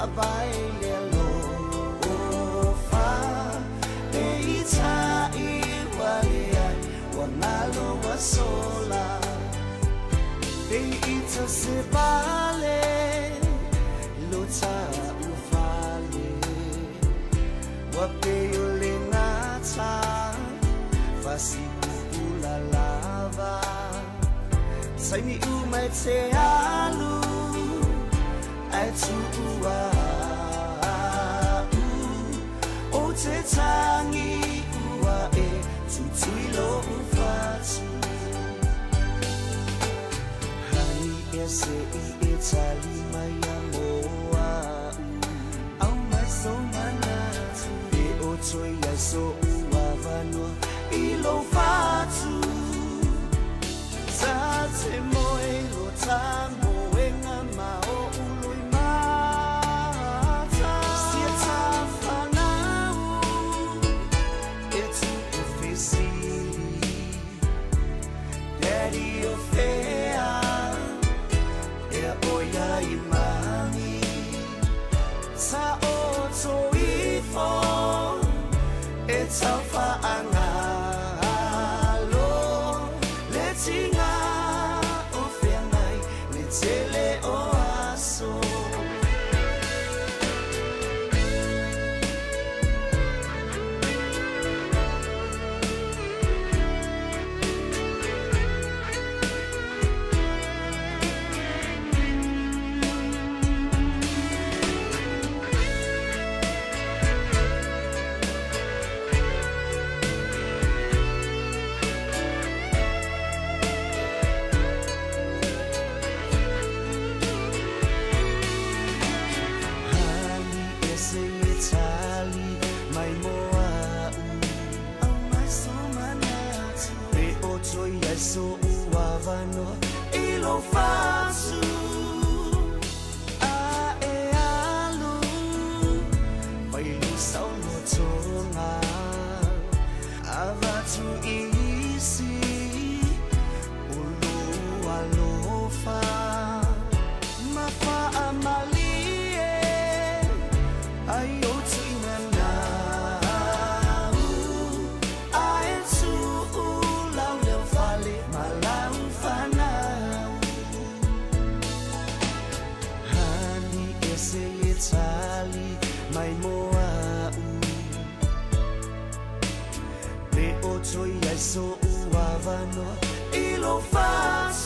baile lo fa e ita iwale ai wanalo wasola e ita se vale lo ta ufale wape yole ngata fasi pula lava sai mi umai te alu ai tu ua o te tangi ua e tu tui lo ufatu hai ese I Itali mai amoa au mai so manatu e o toi ai so ua vanua I lo fatu sa te moe lo tango e ngā mao uloi mata sia ta whanau e tu ufesiri Daddy o fea e a oia I mami ta o to I fo e tau whaangalo le tinga o whenai le tele o aso so uavano I lo fasu a e alu vai lu sau no tonga avatu isi ulu alofa mafa amalie ai o tinana malau fanau hani ese Itali mai moa le otoi ai so uavano I lo faz